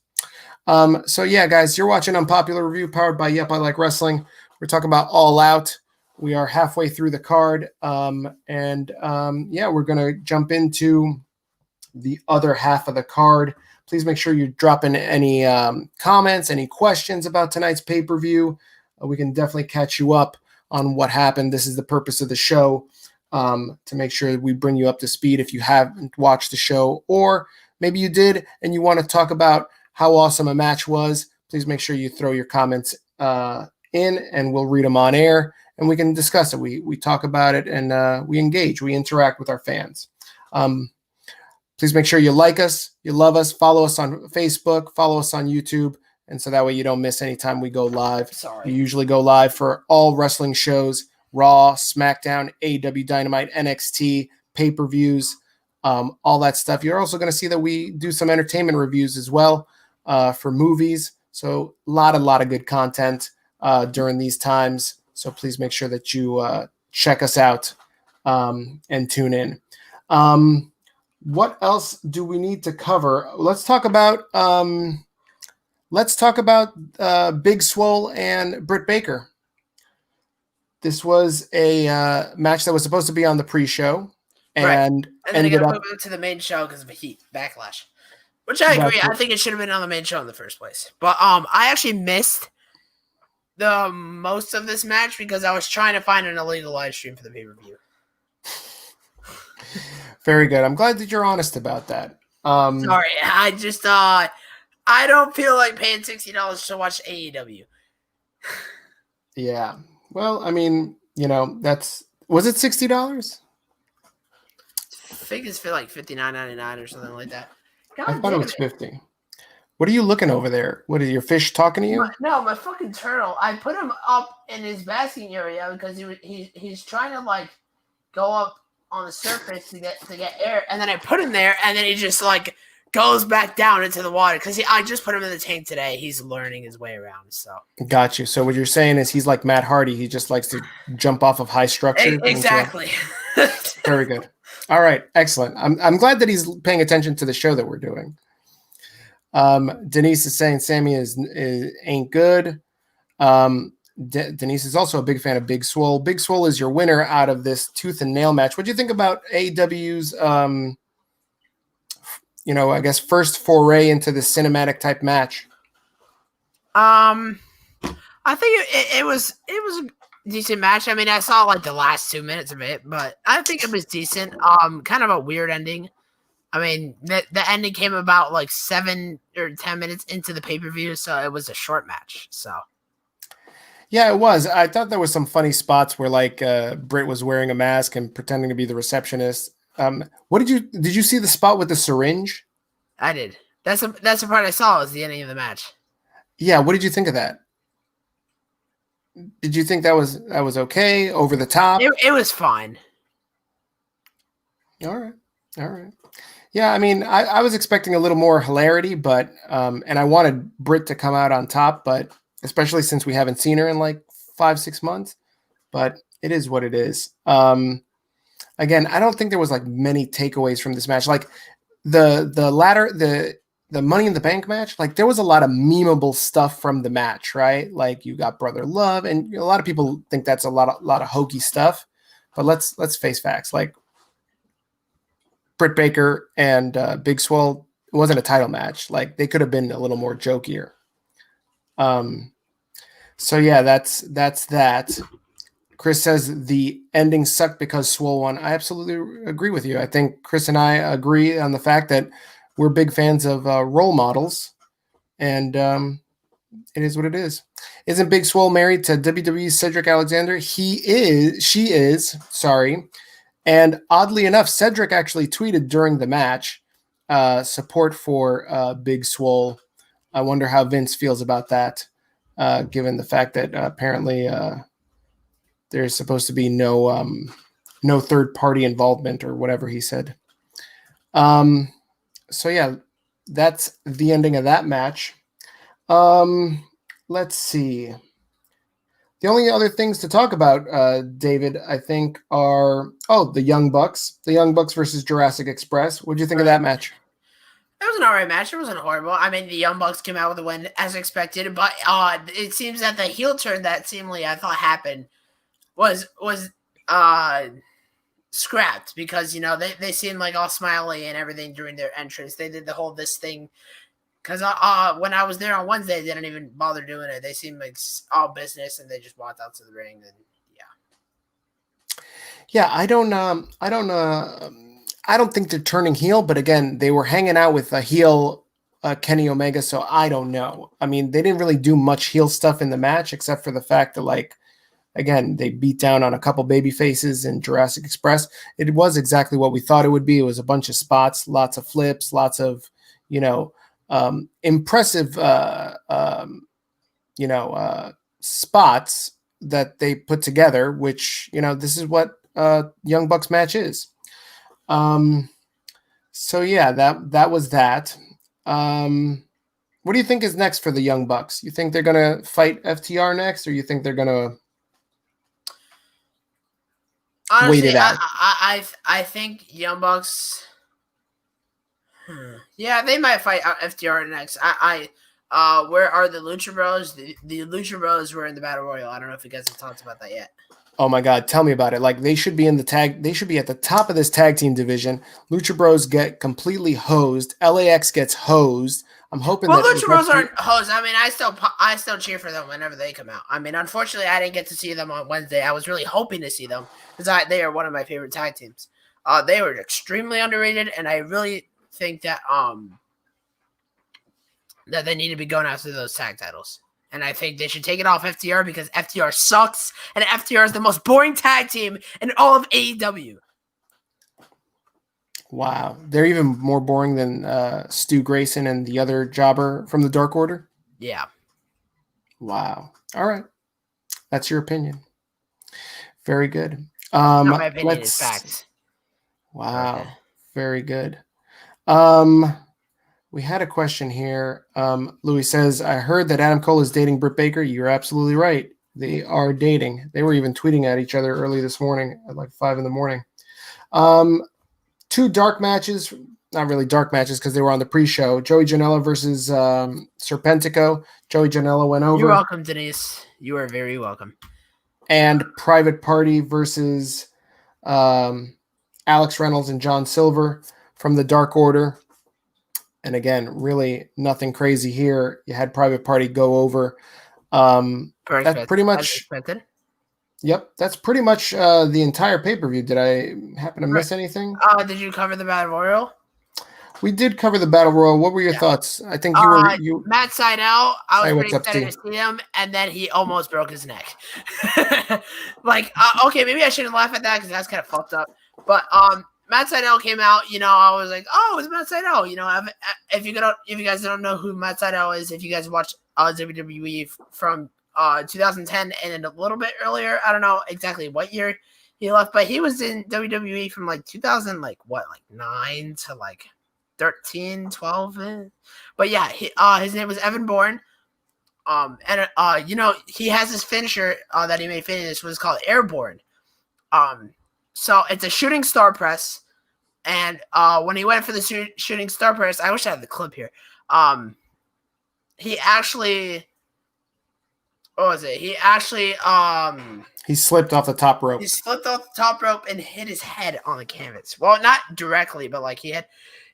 So yeah, guys, you're watching Unpopular Review powered by Yep, I Like Wrestling. We're talking about All Out. We are halfway through the card. We're going to jump into the other half of the card. Please make sure you drop in any comments, any questions about tonight's pay-per-view. We can definitely catch you up on what happened. This is the purpose of the show, to make sure that we bring you up to speed if you haven't watched the show, or maybe you did and you want to talk about how awesome a match was. Please make sure you throw your comments in and we'll read them on air and we can discuss it. We talk about it and we engage, we interact with our fans. Please make sure you like us, you love us, follow us on Facebook, follow us on YouTube. And so that way you don't miss any time we go live. We usually go live for all wrestling shows, Raw, SmackDown, AEW Dynamite, NXT, pay-per-views, all that stuff. You're also going to see that we do some entertainment reviews as well for movies. So a lot of good content during these times. So please make sure that you check us out and tune in. What else do we need to cover? Let's talk about Big Swole and Britt Baker. This was a match that was supposed to be on the pre-show, and then they got to move it to the main show because of a heat backlash. Which I agree. I think it should have been on the main show in the first place. But I actually missed the most of this match because I was trying to find an illegal live stream for the pay-per-view. Very good. I'm glad that you're honest about that. Sorry, I just I I don't feel like paying $60 to watch AEW. Yeah. Well, I mean, was it $60? I think it's for like $59.99 or something like that. God I thought it damn was 50. What are you looking over there? What are your fish talking to you? My fucking turtle. I put him up in his basking area because he's trying to like go up on the surface to get air, and then I put him there, and then he just like goes back down into the water because I just put him in the tank today. He's learning his way around. So Got you. So what you're saying is he's like Matt Hardy. He just likes to jump off of high structure. Exactly. Very good. All right. Excellent. I'm glad that he's paying attention to the show that we're doing. Denise is saying Sammy ain't good. Denise is also a big fan of Big Swole. Big Swole is your winner out of this tooth and nail match. What do you think about AEW's, I guess first foray into the cinematic type match? I think it was a decent match. I mean, I saw like the last 2 minutes of it, but I think it was decent. Kind of a weird ending. I mean, the ending came about like 7 or 10 minutes into the pay-per-view, so it was a short match. So, yeah, it was. I thought there was some funny spots where like Britt was wearing a mask and pretending to be the receptionist. What did you see the spot with the syringe? I did. That's the part I saw was the ending of the match. Yeah, what did you think of that? Did you think that was okay, over the top? It was fine. All right. Yeah, I mean, I was expecting a little more hilarity, but and I wanted Britt to come out on top, but especially since we haven't seen her in like 5-6 months. But it is what it is. Again, I don't think there was like many takeaways from this match. Like the Money in the Bank match, like there was a lot of memeable stuff from the match, right? Like you got Brother Love, and a lot of people think that's a lot of hokey stuff. But let's face facts. Like Britt Baker and Big Swole, it wasn't a title match. Like they could have been a little more jokier. So yeah, that's that. Chris says the ending sucked because Swole won. I absolutely agree with you. I think Chris and I agree on the fact that we're big fans of role models, and it is what it is. Isn't Big Swole married to WWE's Cedric Alexander? She is. Sorry. And oddly enough, Cedric actually tweeted during the match support for Big Swole. I wonder how Vince feels about that, given the fact that apparently there's supposed to be no third-party involvement or whatever he said. So yeah, that's the ending of that match. Let's see. The only other things to talk about, David, I think are the Young Bucks. The Young Bucks versus Jurassic Express. What do you think of that match? It was an alright match. It wasn't horrible. I mean, the Young Bucks came out with a win as expected, but it seems that the heel turn that seemingly I thought happened was scrapped because they seemed like all smiley and everything during their entrance. They did the whole this thing. Because when I was there on Wednesday, they didn't even bother doing it. They seemed like all business, and they just walked out to the ring. And yeah, I don't think they're turning heel. But again, they were hanging out with a heel Kenny Omega, so I don't know. I mean, they didn't really do much heel stuff in the match, except for the fact that, like, again, they beat down on a couple baby faces in Jurassic Express. It was exactly what we thought it would be. It was a bunch of spots, lots of flips, lots of impressive, spots that they put together, which, this is what Young Bucks match is. So yeah, that was that. What do you think is next for the Young Bucks? You think they're going to fight FTR next, or you think they're going to wait it out? I think Young Bucks... Yeah, they might fight FTR next. Where are the Lucha Bros? The Lucha Bros were in the Battle Royal. I don't know if you guys have talked about that yet. Oh my God, tell me about it. Like, they should be in the tag. They should be at the top of this tag team division. Lucha Bros get completely hosed. LAX gets hosed. I'm hoping that Lucha Bros aren't hosed. I mean, I still cheer for them whenever they come out. I mean, unfortunately, I didn't get to see them on Wednesday. I was really hoping to see them because they are one of my favorite tag teams. They were extremely underrated, and I really think that that they need to be going after those tag titles. And I think they should take it off FTR because FTR sucks, and FTR is the most boring tag team in all of AEW. Wow. They're even more boring than Stu Grayson and the other jobber from the Dark Order? Yeah. Wow. All right. That's your opinion. Very good. Not my opinion, it's facts. Wow. Okay. Very good. We had a question here. Louis says, I heard that Adam Cole is dating Britt Baker. You're absolutely right. They are dating. They were even tweeting at each other early this morning at like 5 a.m. 2 dark matches, not really dark matches because they were on the pre-show. Joey Janela versus Serpentico. Joey Janela went over. You're welcome, Denise. You are very welcome. And Private Party versus Alex Reynolds and John Silver from the Dark Order. And again, really nothing crazy here. You had Private Party go over. That's pretty much. Yep, that's pretty much the entire pay-per-view. Did I happen to miss anything? Did you cover the Battle Royal? We did cover the Battle Royal. What were your thoughts? I think you Matt Sydal. I was pretty excited to see him, and then he almost broke his neck. Okay, maybe I shouldn't laugh at that because that's kind of fucked up. But Matt Sydal came out. I was like, oh, it's Matt Sydal. If you guys don't know who Matt Sydal is, if you guys watch WWE from 2010 and a little bit earlier, I don't know exactly what year he left, but he was in WWE from like 2000, 9 to 13, 12. But yeah, his name was Evan Bourne. He has this finisher that he made famous was called Airborne. So it's a shooting star press, and when he went for the shooting star press, I wish I had the clip here. He actually. What was it? He slipped off the top rope. He slipped off the top rope and hit his head on the canvas. Well, not directly, but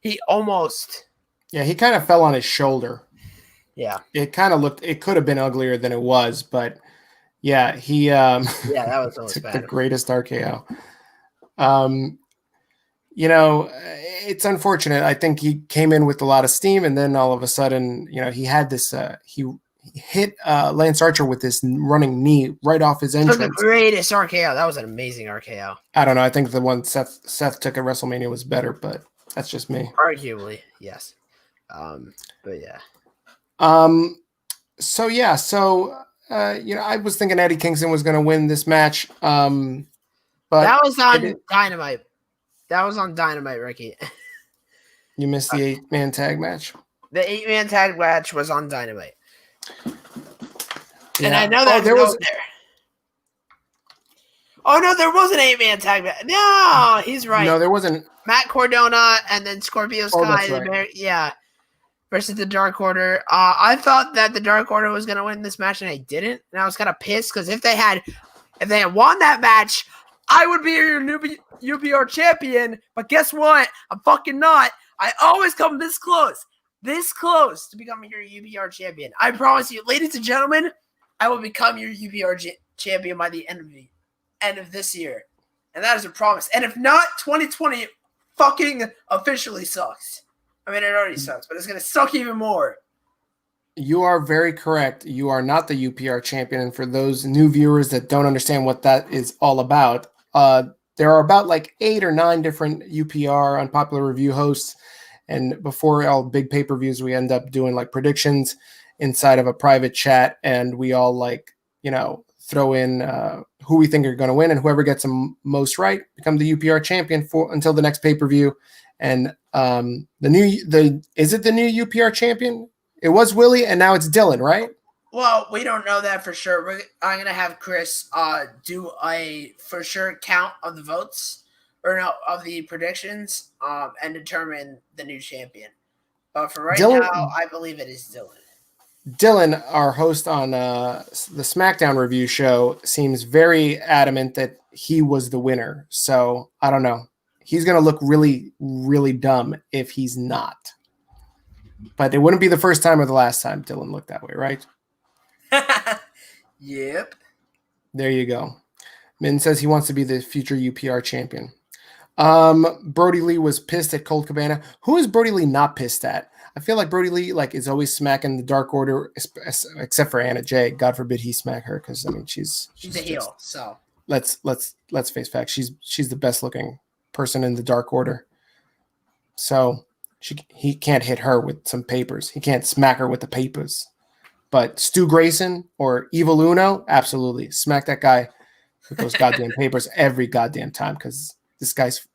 he almost. Yeah, he kind of fell on his shoulder. Yeah. It could have been uglier than it was, but yeah, he yeah, that was almost took bad. the greatest RKO. It's unfortunate. I think he came in with a lot of steam, and then all of a sudden, he had this he hit Lance Archer with this running knee right off his entrance. The greatest RKO. That was an amazing RKO. I don't know. I think the one Seth took at WrestleMania was better, but that's just me. Arguably, yes. But yeah. I was thinking Eddie Kingston was going to win this match. But that was on Dynamite. That was on Dynamite, Ricky. You missed the 8-man tag match. The 8-man tag match was on Dynamite. Yeah. And I know that there was there. Oh no, there was an 8-man tag match. No, he's right. No, there wasn't. Matt Cardona and then Scorpio Sky. That's right. Versus the Dark Order. I thought that the Dark Order was going to win this match, and I didn't. And I was kind of pissed because if they had won that match, I would be your new UPR champion. But guess what? I'm fucking not. I always come this close to becoming your UPR champion. I promise you, ladies and gentlemen, I will become your UPR champion by the end of this year. And that is a promise. And if not, 2020 fucking officially sucks. I mean, it already sucks, but it's going to suck even more. You are very correct. You are not the UPR champion. And for those new viewers that don't understand what that is all about, there are about 8 or 9 different UPR unpopular review hosts. And before all big pay-per-views, we end up doing predictions inside of a private chat. And we all throw in who we think are going to win, and whoever gets them most right become the UPR champion until the next pay-per-view. And is it the new UPR champion? It was Willie, and now it's Dylan, right? Well, we don't know that for sure. I'm gonna have Chris do a for sure count of the votes, of the predictions, and determine the new champion. But for right now, I believe it is Dylan. Dylan, our host on the SmackDown review show, seems very adamant that he was the winner. So I don't know. He's going to look really, really dumb if he's not. But it wouldn't be the first time or the last time Dylan looked that way, right? Yep. There you go. Min says he wants to be the future UPR champion. Brody Lee was pissed at Colt Cabana. Who is Brody Lee not pissed at? I feel like Brody Lee is always smacking the Dark Order, except for Anna Jay. God forbid he smack her, because I mean she's a heel. So let's face facts. She's the best looking person in the Dark Order. So he can't hit her with some papers. He can't smack her with the papers. But Stu Grayson or Evil Uno, absolutely smack that guy with those goddamn papers every goddamn time, because that guy's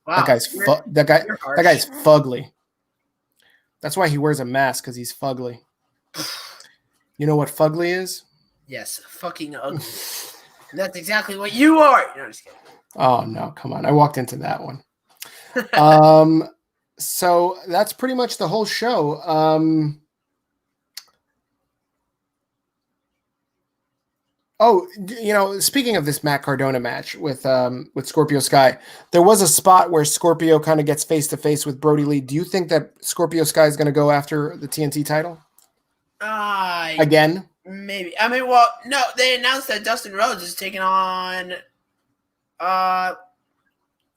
fugly. That's why he wears a mask, because he's fugly. You know what fugly is? Yes, fucking ugly. That's exactly what you are. No, I'm just kidding. Oh no, come on! I walked into that one. So that's pretty much the whole show. Oh, you know, speaking of this Matt Cardona match with Scorpio Sky, there was a spot where Scorpio kind of gets face to face with Brody Lee. Do you think that Scorpio Sky is going to go after the TNT title again? Maybe. I mean, well, no, they announced that Dustin Rhodes is taking on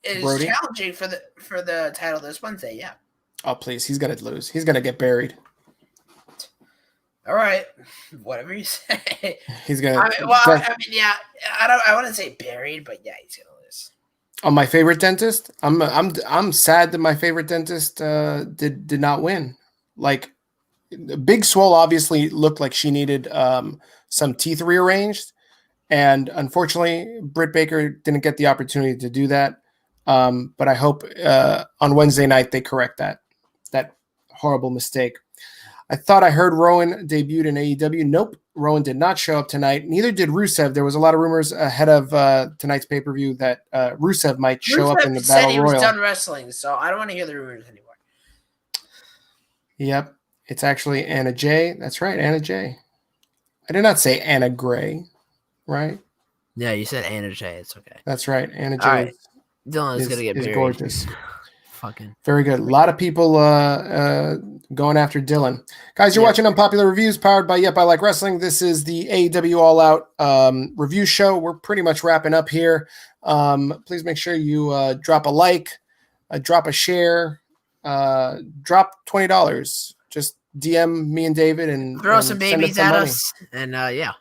is Brody? challenging for the title this Wednesday. Yeah. Oh please, he's going to lose. He's going to get buried. All right, whatever you say. He's gonna. I mean, yeah. I wouldn't say buried, but yeah, he's gonna lose. Oh, my favorite dentist. I'm sad that my favorite dentist did not win. Like, Big Swole obviously looked like she needed some teeth rearranged, and unfortunately, Britt Baker didn't get the opportunity to do that. But I hope on Wednesday night they correct that horrible mistake. I thought I heard Rowan debuted in AEW. Nope, Rowan did not show up tonight. Neither did Rusev. There was a lot of rumors ahead of tonight's pay-per-view that Rusev might show up in the Battle Royal. He was done wrestling, so I don't want to hear the rumors anymore. Yep, it's actually Anna Jay. That's right, Anna Jay. I did not say Anna Gray, right? Yeah, you said Anna Jay. It's okay. That's right, Anna Jay. All right. Dylan is going to get buried. Gorgeous. Fucking very good. A lot of people going after Dylan. Guys, you're watching Unpopular Reviews, powered by Yep, I Like Wrestling. This is the AEW All Out review show. We're pretty much wrapping up here. Please make sure you drop a like, drop a share, drop $20. Just DM me and David and throw some babies at money. Us. And yeah.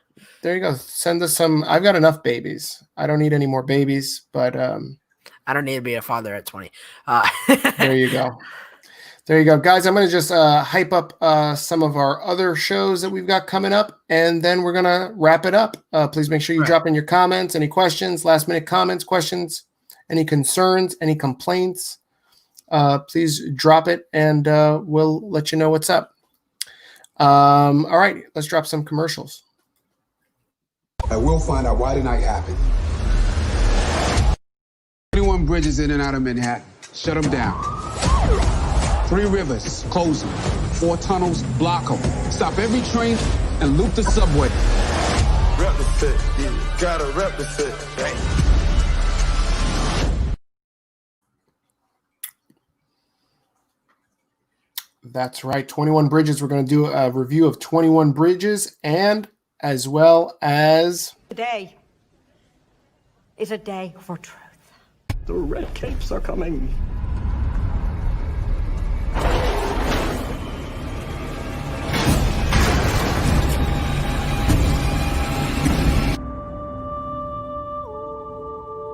There you go. Send us some. I've got enough babies. I don't need any more babies, but I don't need to be a father at 20. There you go. There you go. Guys, I'm going to just hype up some of our other shows that we've got coming up, and then we're going to wrap it up. Please make sure you drop in your comments, any questions, last-minute comments, questions, any concerns, any complaints. Please drop it, and we'll let you know what's up. All right, let's drop some commercials. I will find out why the night happened. 21 bridges in and out of Manhattan. Shut them down. 3 rivers, close them. 4 tunnels, block them. Stop every train and loop the subway. Rep the fit, yeah. Gotta rep the fit. Right. That's right, 21 Bridges. We're going to do a review of 21 Bridges, and as well as... Today is a day for truth. The red capes are coming.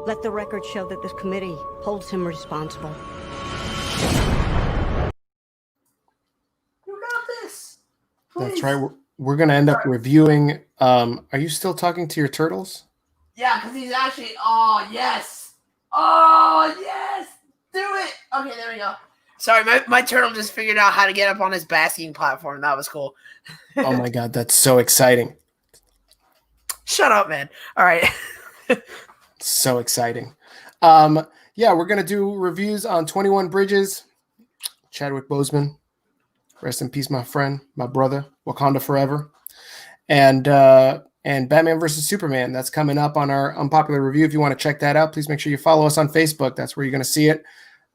Let the record show that this committee holds him responsible. You got this. Please. That's right. We're going to end up reviewing... are you still talking to your turtles? Yeah, because he's actually... Oh, yes. Oh, yes. Do it. Okay, there we go. Sorry, my turtle just figured out how to get up on his basking platform. That was cool. Oh, my God. That's so exciting. Shut up, man. All right. So exciting. Yeah, we're going to do reviews on 21 Bridges. Chadwick Boseman. Rest in peace, my friend, my brother. Wakanda forever. And Batman versus Superman. That's coming up on our Unpopular Review. If you want to check that out, please make sure you follow us on Facebook. That's where you're going to see it,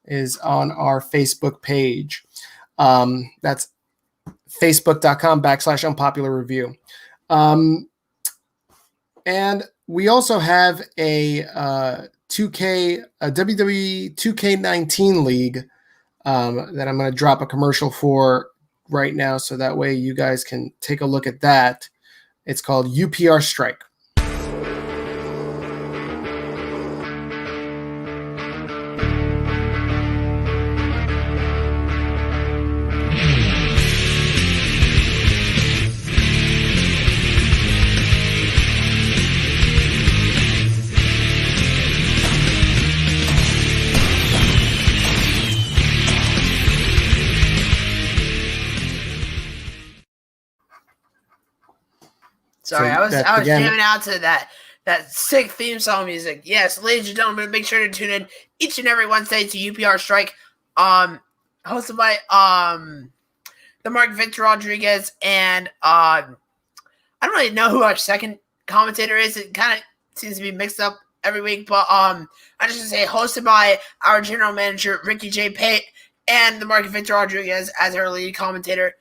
is on our Facebook page. That's facebook.com/Unpopular Review. And we also have a WWE 2K19 league that I'm going to drop a commercial for right now, so that way you guys can take a look at that. It's called UPR Strike. Sorry, So I was again, jamming out to that sick theme song music. Yes, ladies and gentlemen, make sure to tune in each and every Wednesday to UPR Strike, hosted by the Mark Victor Rodriguez, and I don't really know who our second commentator is. It kind of seems to be mixed up every week, but I just want to say hosted by our general manager Ricky J. Pate and the Mark Victor Rodriguez as our lead commentator.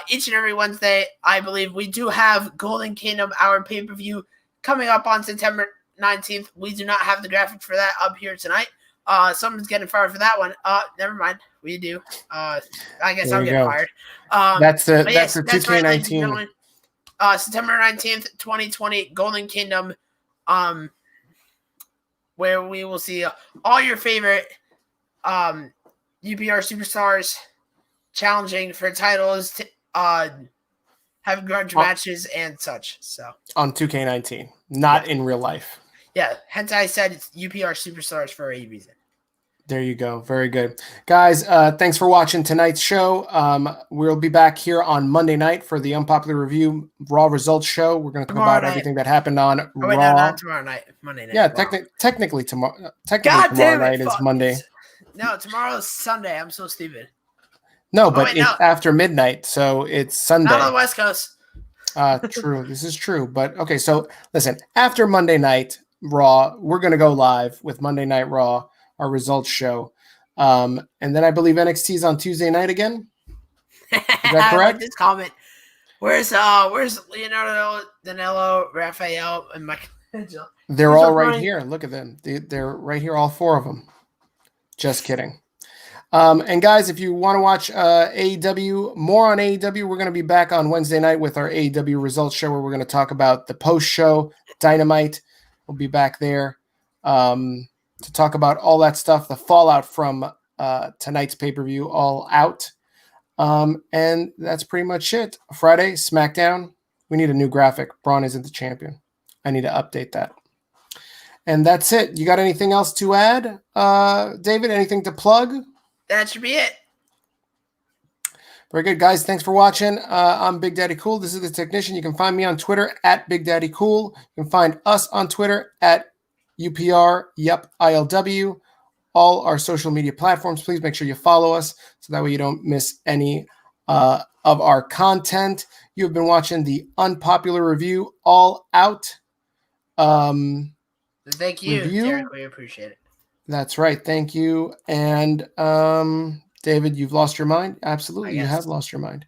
Each and every Wednesday, I believe we do have Golden Kingdom, our pay-per-view, coming up on September 19th. We do not have the graphic for that up here tonight. Someone's getting fired for that one. Never mind. We do. I guess I'm getting fired. That's the 2K19. Right, September 19th, 2020, Golden Kingdom, where we will see all your favorite UPR superstars challenging for titles, having grudge matches and such. So on 2K19, not in real life. Yeah, hence I said it's UPR superstars for a reason. There you go. Very good. Guys, thanks for watching tonight's show. We'll be back here on Monday night for the Unpopular Review Raw Results show. We're going to talk about everything that happened on Raw. No, not tomorrow night. Monday night. Yeah, technically tomorrow. Technically tomorrow night is Monday. No, tomorrow's Sunday. I'm so stupid. No, but it's after midnight, so it's Sunday. Not on the West Coast. True. This is true. But okay, so listen, after Monday night Raw, we're going to go live with Monday Night Raw, our results show. And then I believe NXT is on Tuesday night again. Is that correct? I like this comment. Where's Leonardo, Danilo, Raphael, and Michelangelo? They're all right here. Look at them. They're right here, all four of them. Just kidding. And guys, if you want to watch AEW, more on AEW, we're going to be back on Wednesday night with our AEW results show, where we're going to talk about the post-show Dynamite. We'll be back there to talk about all that stuff, the fallout from tonight's pay-per-view, All Out. And that's pretty much it. Friday, SmackDown. We need a new graphic. Braun isn't the champion. I need to update that. And that's it. You got anything else to add, David? Anything to plug? That should be it. Very good, guys. Thanks for watching. I'm Big Daddy Cool. This is The Technician. You can find me on Twitter at Big Daddy Cool. You can find us on Twitter at UPR, ILW. All our social media platforms. Please make sure you follow us so that way you don't miss any of our content. You have been watching the Unpopular Review All Out. Thank you, Jericho. We appreciate it. That's right. Thank you. And David, you've lost your mind? Absolutely. You have lost your mind.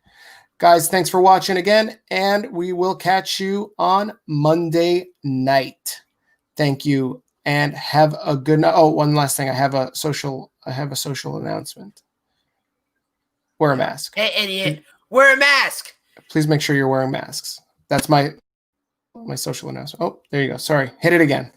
Guys, thanks for watching again, and we will catch you on Monday night. Thank you, and have a good night. Oh, one last thing. I have a social announcement. Wear a mask. Hey, idiot. Wear a mask. Please make sure you're wearing masks. That's my social announcement. Oh, there you go. Sorry. Hit it again.